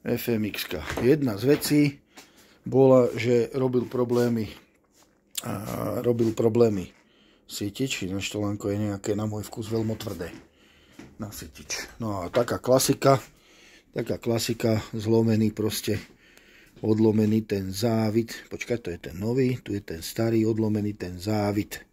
FMX-ka. Jedna z vecí bola, že robil problémy sytič, ináč to lanko je nejaké na môj vkus veľmi tvrdé na sytič. No a taká klasika, zlomený proste, odlomený ten závit. Počkaj, to je ten nový, tu je ten starý, odlomený ten závit.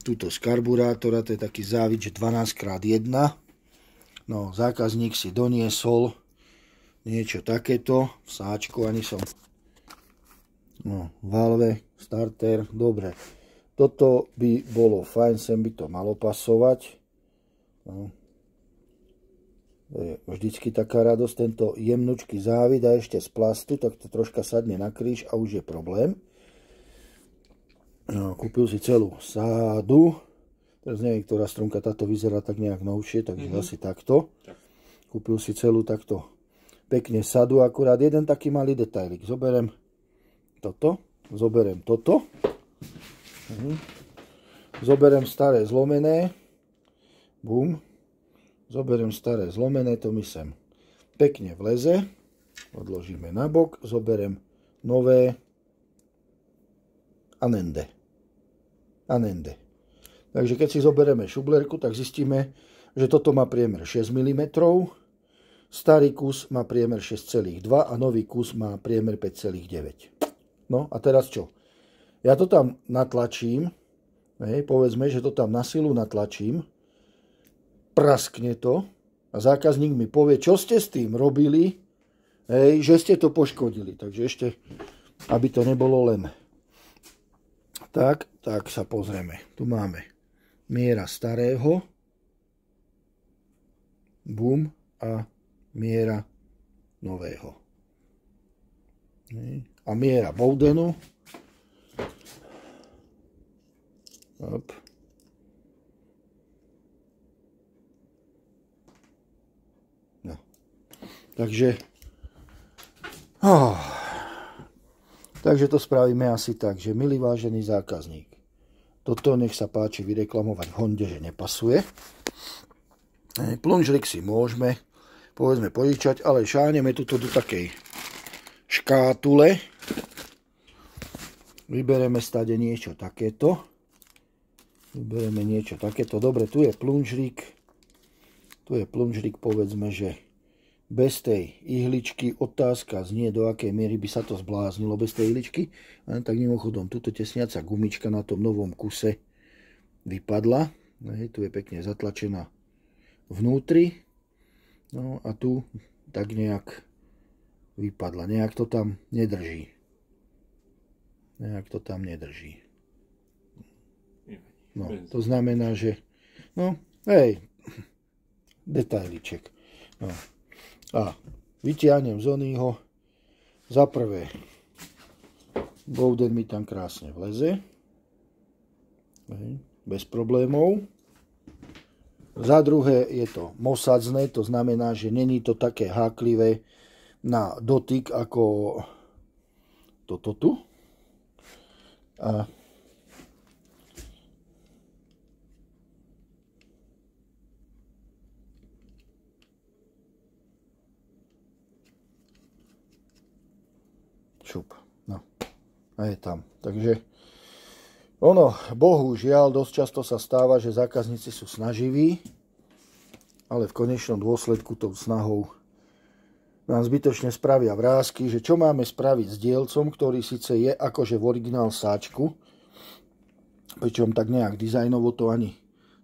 Tuto z karburátora, to je taký závit, že 12x1. No, zákazník si doniesol niečo takéto, v sáčku ani som. No, valve, starter, dobre. Toto by bolo fajn, sem by to malo pasovať. No. To je vždycky taká radosť, tento jemnučký závit a ešte z plastu, tak to troška sadne na kríž a už je problém. No, kúpil si celú sádu. Teraz neviem, ktorá strunka, táto vyzerá tak nejak novšie, takže asi takto. Kúpil si celú takto pekne sadu, akurát jeden taký malý detailik. Zoberiem toto, zoberiem staré zlomené, bum, zoberiem staré zlomené, to mi sem pekne vleze, odložíme na bok, zoberiem nové Anende. Takže keď si zoberieme šublerku, tak zistíme, že toto má priemer 6 mm, starý kus má priemer 6,2 a nový kus má priemer 5,9. No a teraz čo? Ja to tam natlačím, povedzme, že to tam na silu natlačím, praskne to a zákazník mi povie, čo ste s tým robili, že ste to poškodili. Takže ešte, aby to nebolo len tak sa pozrieme. Tu máme miera starého, bum, a miera nového. A miera Bowdenu. Hop. No. Takže takže to spravíme asi tak, že milý vážený zákazník, toto nech sa páči vyreklamovať v Honde, že nepasuje. Plunžrik si môžeme, povedzme, požičať, ale šáneme tuto do takej škátule. Vybereme stade niečo takéto. Dobre, tu je plunžrik, povedzme, že bez tej ihličky. Otázka znie, do akej miery by sa to zbláznilo bez tej ihličky. Tak mimochodom, túto tesniaca gumička na tom novom kuse vypadla. Tu je pekne zatlačená vnútri. No a tu tak nejak vypadla. Nejak to tam nedrží. No, to znamená, že detailiček. No. A vytiahnem z onýho. Za prvé, Bowden mi tam krásne vleze. Bez problémov. Za druhé je to mosadzné, to znamená, že není to také háklivé na dotyk ako toto tu. A no, a je tam. Takže bohužiaľ, dosť často sa stáva, že zákazníci sú snaživí, ale v konečnom dôsledku tou snahou nám zbytočne spravia vrásky, že čo máme spraviť s dielcom, ktorý síce je akože v originál sáčku, pričom tak nejak dizajnovo to ani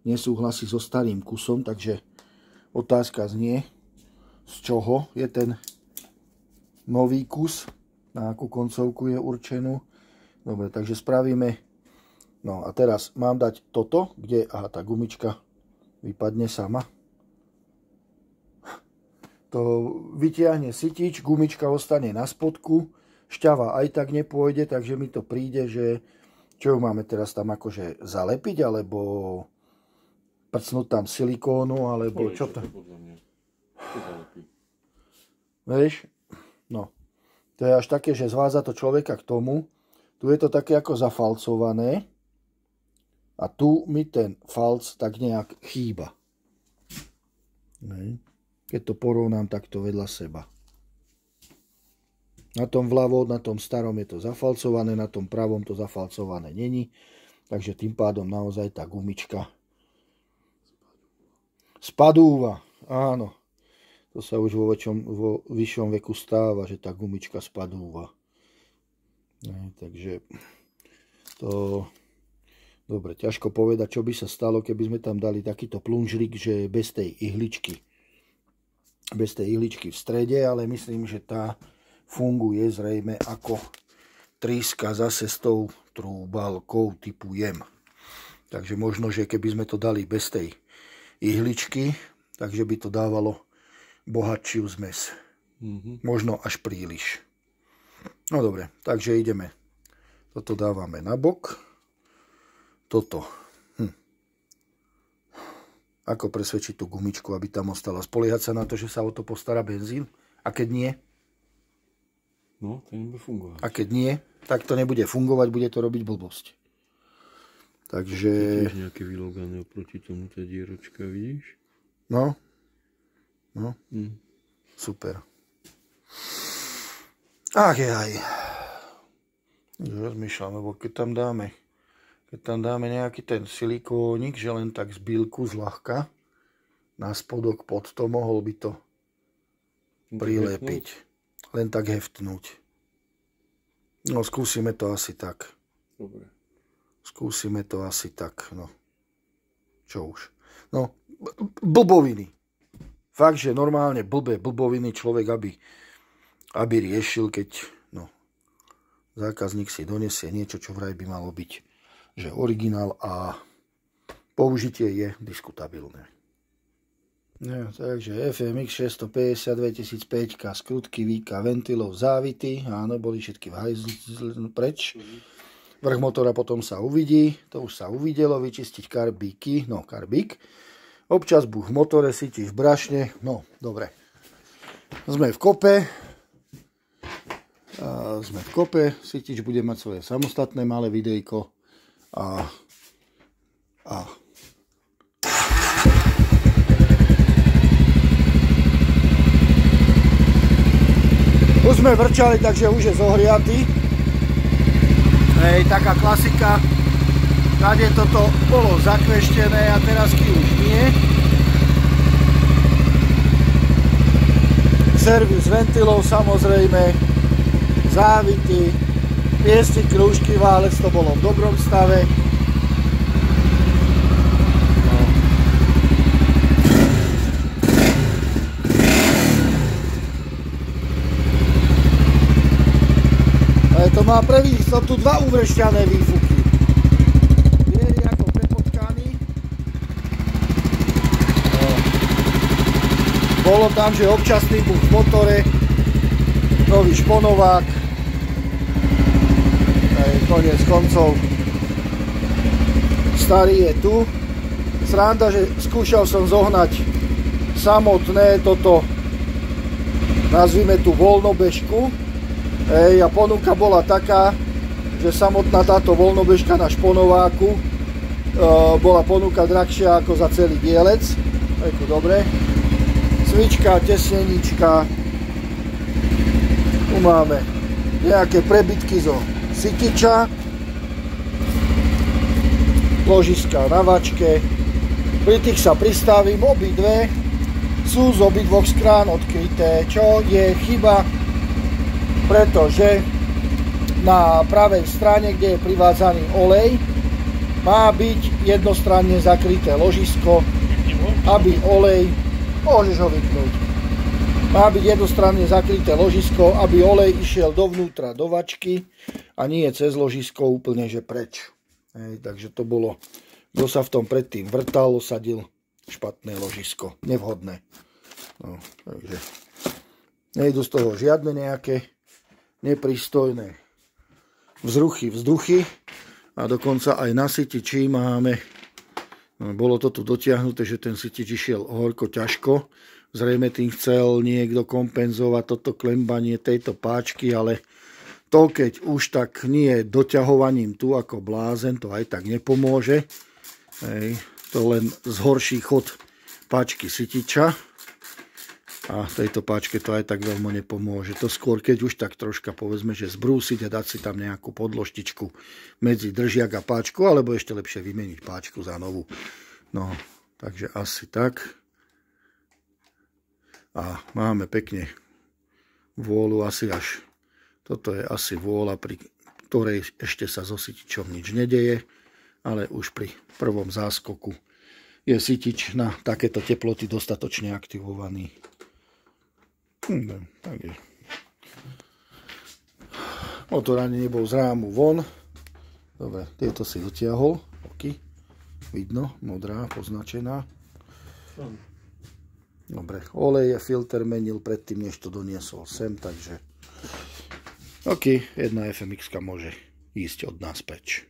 nesúhlasí so starým kusom, takže otázka znie, z čoho je ten nový kus, na akú koncovku je určenú. Dobre, takže spravíme. No a teraz mám dať toto, kde tá gumička vypadne sama. To vytiahne sytič, gumička ostane na spodku, šťava aj tak nepôjde, takže mi to príde, že čo ju máme teraz tam akože zalepiť, alebo prcnúť tam silikónu, alebo čo to? Vieš? No. To je až také, že zváza to človeka k tomu. Tu je to také ako zafalcované. A tu mi ten falc tak nejak chýba. Keď to porovnám takto vedľa seba. Na tom vľavo, na tom starom je to zafalcované, na tom pravom to zafalcované není. Takže tým pádom naozaj tá gumička spadúva. Áno, to sa už vo vyššom veku stáva, že tá gumička spadúva. Takže to... Dobre, ťažko povedať, čo by sa stalo, keby sme tam dali takýto plunžrik, že bez tej ihličky. Bez tej ihličky v strede, ale myslím, že tá funguje zrejme ako tríska zase s tou trúbalkou typu jem. Takže možno, že keby sme to dali bez tej ihličky, takže by to dávalo bohatšiu zmes. Možno až príliš. No dobre, takže ideme. Toto dávame na bok. Toto. Ako presvedčiť tú gumičku, aby tam ostala? Spoliehať sa na to, že sa o to postará benzín? A keď nie? No, to nebude fungovať. A keď nie, tak to nebude fungovať, bude to robiť blbosť. Takže... Tiež nejaké vylogané oproti tomu tá dieročka, vidíš? No. Super. Ach jaj. Rozmýšľam, lebo keď tam dáme nejaký ten silikónik, že len tak z bílku zľahka na spodok pod to, mohol by to prilepiť. Len tak heftnúť. No, skúsime to asi tak. Dobre. Skúsime to asi tak, no. Čo už. No, blboviny. Fakt, že normálne blboviny človek, aby riešil, keď zákazník si donesie niečo, čo vraj by malo byť, že originál a použitie je diskutabilné. No, takže FMX 650 2005, skrutky, výka, ventilov, závity, áno, boli všetky preč. Vrch motora potom sa uvidí, to už sa uvidelo, vyčistiť karbíky, no karbík. Občas buch v motore, sytiš v brašne, no dobre. Sme v kope, sytič bude mať svoje samostatné malé videjko a už sme vrčali, takže už je zohriatý. Hej, taká klasika. Tady toto bolo zakveštené a teraz už nie. Servis ventilov samozrejme. Závity. Piesty, krúžky, válec, to bolo v dobrom stave. To má prvý, sú tu dva uvršťané výfuky. Viery ako prepotkaný. Bolo tam, že občasný buch v motore, nový šponovák. Koniec koncov. Starý je tu. Sranda, že skúšal som zohnať samotné toto, nazvime tu voľnobežku. A ponuka bola taká, že samotná táto voľnobežka na šponováku bola ponuka drahšia ako za celý dielec. Dobre. Cvička, tesnenička. Tu máme nejaké prebytky zo sytiča. Ložiska na vačke. Pri tých sa pristavím, obidve sú z obidvoch strán odkryté, čo je chyba, pretože na pravej strane, kde je privádzaný olej, má byť jednostranne zakryté ložisko, aby olej, môžeš ho vypnúť, má byť jednostranne zakryté ložisko, aby olej išiel dovnútra do vačky a nie cez ložisko úplne, že preč. Takže to bolo, kto sa v tom predtým vrtal, osadil špatné ložisko, nevhodné. No, takže nejdu z toho žiadne nejaké nepristojné vzduchy a dokonca aj na sytiči máme, bolo to tu dotiahnuté, že ten sytič išiel horko ťažko, zrejme tým chcel niekto kompenzovať toto klembanie tejto páčky, ale to keď už tak nie doťahovaním tu ako blázen, to aj tak nepomôže. To len zhorší chod páčky sytiča A tejto páčke to aj tak veľmi nepomôže. To skôr, keď už tak troška povedzme, že zbrúsiť a dať si tam nejakú podložtičku medzi držiak a páčku, alebo ešte lepšie vymeniť páčku za novú. No, takže asi tak. A máme pekne vôľu asi až. Toto je asi vôľa, pri ktorej ešte sa so sytičom nič nedeje, ale už pri prvom záskoku je sytič na takéto teploty dostatočne aktivovaný. Takže. Motor ani nebol z rámu von. Dobre, tieto si dotiahol. Oky. Vidno, modrá, poznačená. Dobre, oleje, filter menil predtým, než to doniesol sem, takže OK, jedna FMX môže ísť od nás preč.